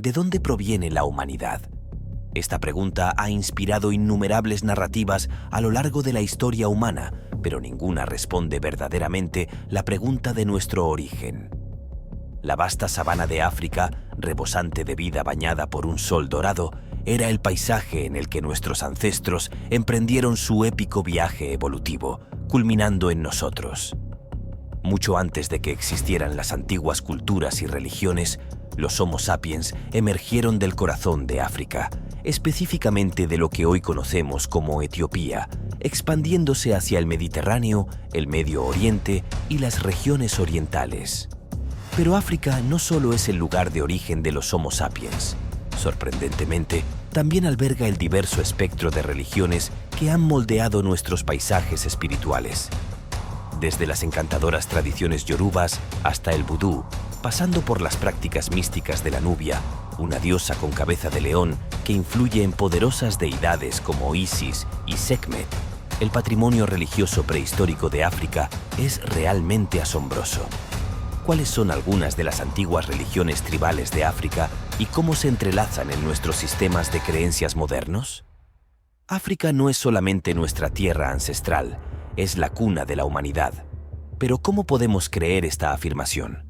¿De dónde proviene la humanidad? Esta pregunta ha inspirado innumerables narrativas a lo largo de la historia humana, pero ninguna responde verdaderamente la pregunta de nuestro origen. La vasta sabana de África, rebosante de vida bañada por un sol dorado, era el paisaje en el que nuestros ancestros emprendieron su épico viaje evolutivo, culminando en nosotros. Mucho antes de que existieran las antiguas culturas y religiones, los Homo sapiens emergieron del corazón de África, específicamente de lo que hoy conocemos como Etiopía, expandiéndose hacia el Mediterráneo, el Medio Oriente y las regiones orientales. Pero África no solo es el lugar de origen de los Homo sapiens. Sorprendentemente, también alberga el diverso espectro de religiones que han moldeado nuestros paisajes espirituales. Desde las encantadoras tradiciones yorubas hasta el vudú, pasando por las prácticas místicas de la Nubia, una diosa con cabeza de león que influye en poderosas deidades como Isis y Sekhmet, el patrimonio religioso prehistórico de África es realmente asombroso. ¿Cuáles son algunas de las antiguas religiones tribales de África y cómo se entrelazan en nuestros sistemas de creencias modernos? África no es solamente nuestra tierra ancestral, es la cuna de la humanidad. Pero ¿cómo podemos creer esta afirmación?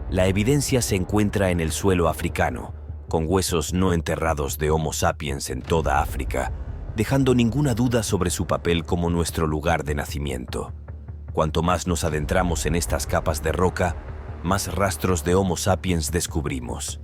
La evidencia se encuentra en el suelo africano, con huesos no enterrados de Homo sapiens en toda África, dejando ninguna duda sobre su papel como nuestro lugar de nacimiento. Cuanto más nos adentramos en estas capas de roca, más rastros de Homo sapiens descubrimos.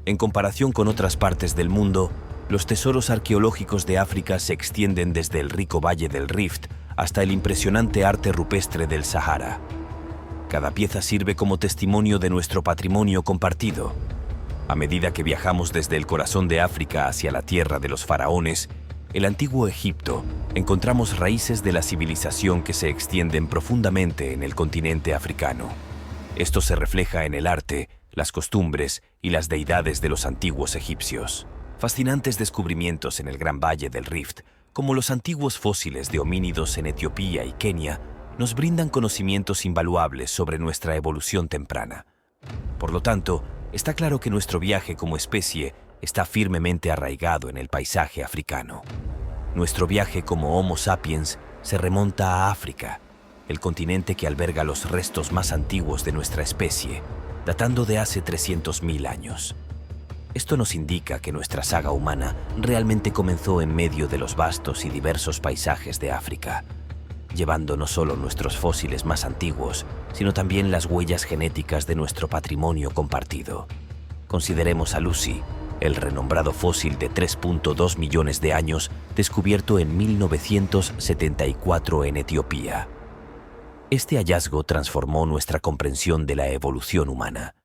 En comparación con otras partes del mundo, los tesoros arqueológicos de África se extienden desde el rico valle del Rift hasta el impresionante arte rupestre del Sahara. Cada pieza sirve como testimonio de nuestro patrimonio compartido. A medida que viajamos desde el corazón de África hacia la tierra de los faraones, el antiguo Egipto, encontramos raíces de la civilización que se extienden profundamente en el continente africano. Esto se refleja en el arte, las costumbres y las deidades de los antiguos egipcios. Fascinantes descubrimientos en el Gran Valle del Rift, como los antiguos fósiles de homínidos en Etiopía y Kenia, nos brindan conocimientos invaluables sobre nuestra evolución temprana. Por lo tanto, está claro que nuestro viaje como especie está firmemente arraigado en el paisaje africano. Nuestro viaje como Homo sapiens se remonta a África, el continente que alberga los restos más antiguos de nuestra especie, datando de hace 300.000 años. Esto nos indica que nuestra saga humana realmente comenzó en medio de los vastos y diversos paisajes de África, llevando no solo nuestros fósiles más antiguos, sino también las huellas genéticas de nuestro patrimonio compartido. Consideremos a Lucy, el renombrado fósil de 3.2 millones de años descubierto en 1974 en Etiopía. Este hallazgo transformó nuestra comprensión de la evolución humana.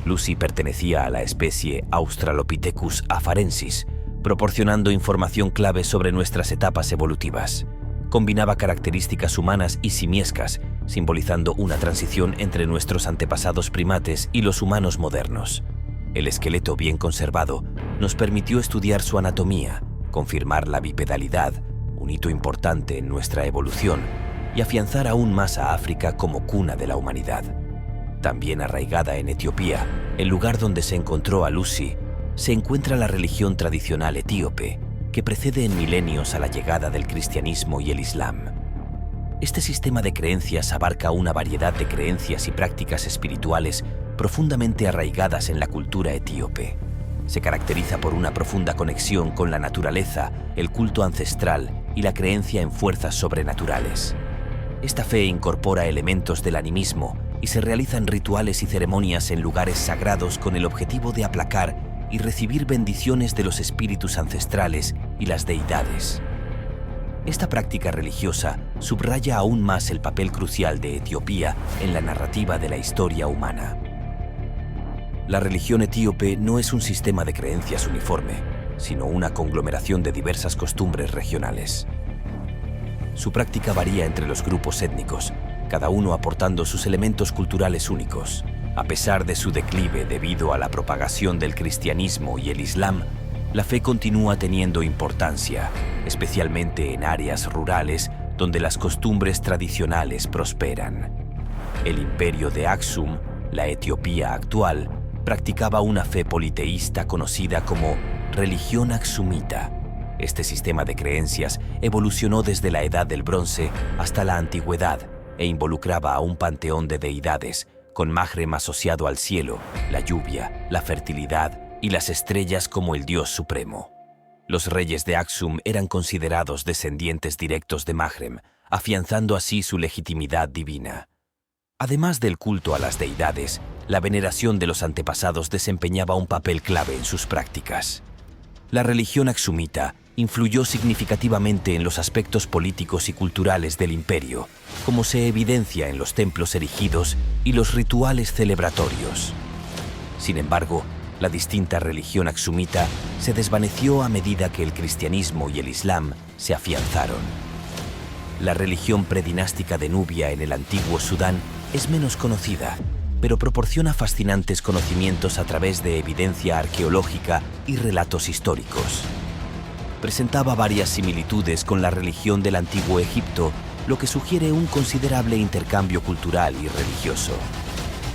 Lucy pertenecía a la especie Australopithecus afarensis, proporcionando información clave sobre nuestras etapas evolutivas. Combinaba características humanas y simiescas, simbolizando una transición entre nuestros antepasados primates y los humanos modernos. El esqueleto bien conservado nos permitió estudiar su anatomía, confirmar la bipedalidad, un hito importante en nuestra evolución, y afianzar aún más a África como cuna de la humanidad. También arraigada en Etiopía, el lugar donde se encontró a Lucy, se encuentra la religión tradicional etíope, que precede en milenios a la llegada del cristianismo y el islam. Este sistema de creencias abarca una variedad de creencias y prácticas espirituales profundamente arraigadas en la cultura etíope. Se caracteriza por una profunda conexión con la naturaleza, el culto ancestral y la creencia en fuerzas sobrenaturales. Esta fe incorpora elementos del animismo y se realizan rituales y ceremonias en lugares sagrados con el objetivo de aplacar y recibir bendiciones de los espíritus ancestrales y las deidades. Esta práctica religiosa subraya aún más el papel crucial de Etiopía en la narrativa de la historia humana. La religión etíope no es un sistema de creencias uniforme, sino una conglomeración de diversas costumbres regionales. Su práctica varía entre los grupos étnicos, cada uno aportando sus elementos culturales únicos. A pesar de su declive debido a la propagación del cristianismo y el islam, la fe continúa teniendo importancia, especialmente en áreas rurales donde las costumbres tradicionales prosperan. El imperio de Aksum, la Etiopía actual, practicaba una fe politeísta conocida como religión aksumita. Este sistema de creencias evolucionó desde la Edad del Bronce hasta la Antigüedad e involucraba a un panteón de deidades, con Mahrem asociado al cielo, la lluvia, la fertilidad y las estrellas como el dios supremo. Los reyes de Aksum eran considerados descendientes directos de Mahrem, afianzando así su legitimidad divina. Además del culto a las deidades, la veneración de los antepasados desempeñaba un papel clave en sus prácticas. La religión aksumita influyó significativamente en los aspectos políticos y culturales del imperio, como se evidencia en los templos erigidos y los rituales celebratorios. Sin embargo, la distinta religión aksumita se desvaneció a medida que el cristianismo y el islam se afianzaron. La religión predinástica de Nubia en el antiguo Sudán es menos conocida, pero proporciona fascinantes conocimientos a través de evidencia arqueológica y relatos históricos. Presentaba varias similitudes con la religión del antiguo Egipto, lo que sugiere un considerable intercambio cultural y religioso.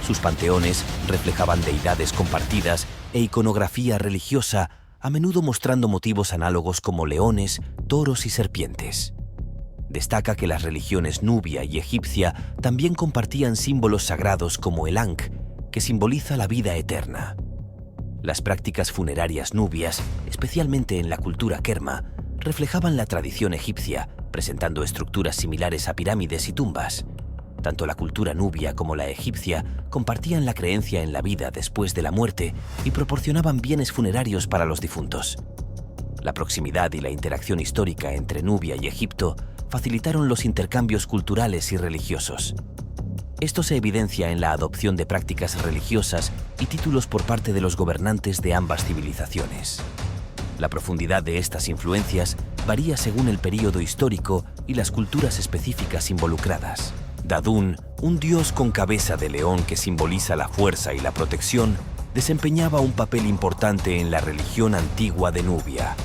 Sus panteones reflejaban deidades compartidas e iconografía religiosa, a menudo mostrando motivos análogos como leones, toros y serpientes. Destaca que las religiones nubia y egipcia también compartían símbolos sagrados como el Ankh, que simboliza la vida eterna. Las prácticas funerarias nubias, especialmente en la cultura kerma, reflejaban la tradición egipcia, presentando estructuras similares a pirámides y tumbas. Tanto la cultura nubia como la egipcia compartían la creencia en la vida después de la muerte y proporcionaban bienes funerarios para los difuntos. La proximidad y la interacción histórica entre Nubia y Egipto facilitaron los intercambios culturales y religiosos. Esto se evidencia en la adopción de prácticas religiosas y títulos por parte de los gobernantes de ambas civilizaciones. La profundidad de estas influencias varía según el período histórico y las culturas específicas involucradas. Dadun, un dios con cabeza de león que simboliza la fuerza y la protección, desempeñaba un papel importante en la religión antigua de Nubia.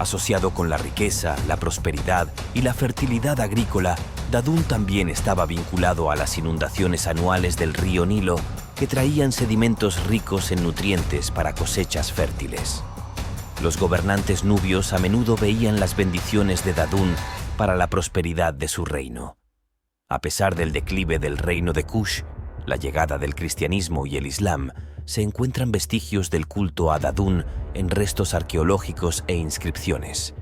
Asociado con la riqueza, la prosperidad y la fertilidad agrícola, Dadun también estaba vinculado a las inundaciones anuales del río Nilo, que traían sedimentos ricos en nutrientes para cosechas fértiles. Los gobernantes nubios a menudo veían las bendiciones de Dadun para la prosperidad de su reino. A pesar del declive del reino de Kush, la llegada del cristianismo y el islam, se encuentran vestigios del culto a Dadun en restos arqueológicos e inscripciones.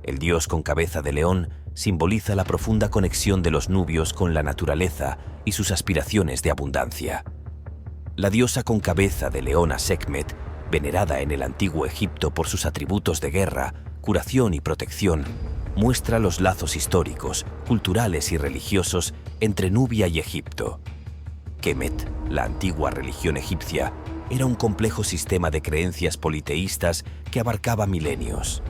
El dios con cabeza de león simboliza la profunda conexión de los nubios con la naturaleza y sus aspiraciones de abundancia. La diosa con cabeza de león Sekhmet, venerada en el antiguo Egipto por sus atributos de guerra, curación y protección, muestra los lazos históricos, culturales y religiosos entre Nubia y Egipto. Kemet, la antigua religión egipcia, era un complejo sistema de creencias politeístas que abarcaba milenios.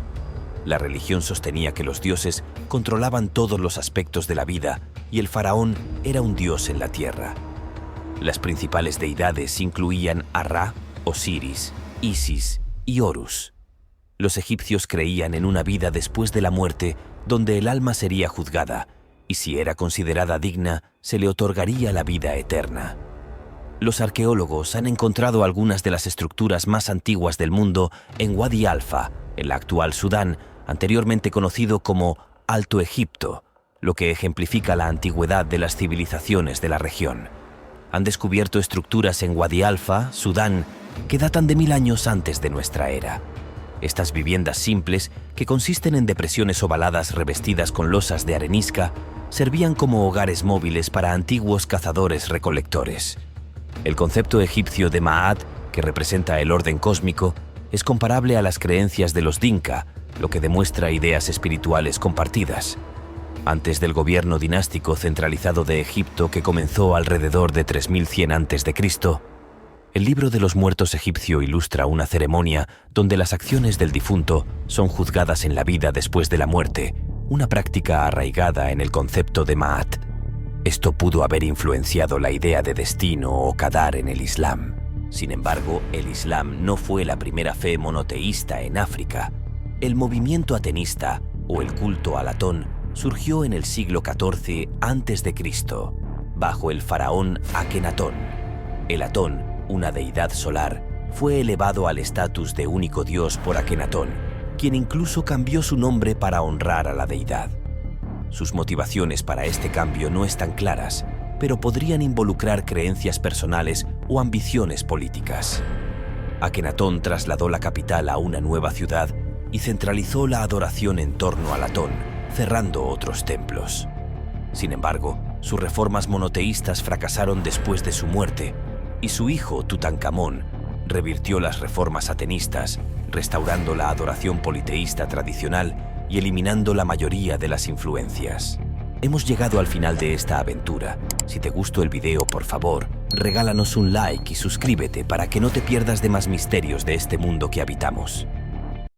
La religión sostenía que los dioses controlaban todos los aspectos de la vida y el faraón era un dios en la tierra. Las principales deidades incluían a Ra, Osiris, Isis y Horus. Los egipcios creían en una vida después de la muerte donde el alma sería juzgada y si era considerada digna, se le otorgaría la vida eterna. Los arqueólogos han encontrado algunas de las estructuras más antiguas del mundo en Wadi Alfa, en la actual Sudán, anteriormente conocido como Alto Egipto, lo que ejemplifica la antigüedad de las civilizaciones de la región. Han descubierto estructuras en Wadi Alfa, Sudán, que datan de 1000 años antes de nuestra era. Estas viviendas simples, que consisten en depresiones ovaladas revestidas con losas de arenisca, servían como hogares móviles para antiguos cazadores-recolectores. El concepto egipcio de Ma'at, que representa el orden cósmico, es comparable a las creencias de los Dinka, lo que demuestra ideas espirituales compartidas. Antes del gobierno dinástico centralizado de Egipto, que comenzó alrededor de 3100 a.C., el libro de los muertos egipcio ilustra una ceremonia donde las acciones del difunto son juzgadas en la vida después de la muerte, una práctica arraigada en el concepto de Ma'at. Esto pudo haber influenciado la idea de destino o qadar en el Islam. Sin embargo, el Islam no fue la primera fe monoteísta en África. El movimiento atenista, o el culto al Atón, surgió en el siglo XIV a.C., bajo el faraón Akenatón. El Atón una deidad solar, fue elevado al estatus de único dios por Akenatón, quien incluso cambió su nombre para honrar a la deidad. Sus motivaciones para este cambio no están claras, pero podrían involucrar creencias personales o ambiciones políticas. Akenatón trasladó la capital a una nueva ciudad y centralizó la adoración en torno al Atón, cerrando otros templos. Sin embargo, sus reformas monoteístas fracasaron después de su muerte, y su hijo, Tutankamón, revirtió las reformas atenistas, restaurando la adoración politeísta tradicional y eliminando la mayoría de las influencias. Hemos llegado al final de esta aventura. Si te gustó el video, por favor, regálanos un like y suscríbete para que no te pierdas de más misterios de este mundo que habitamos.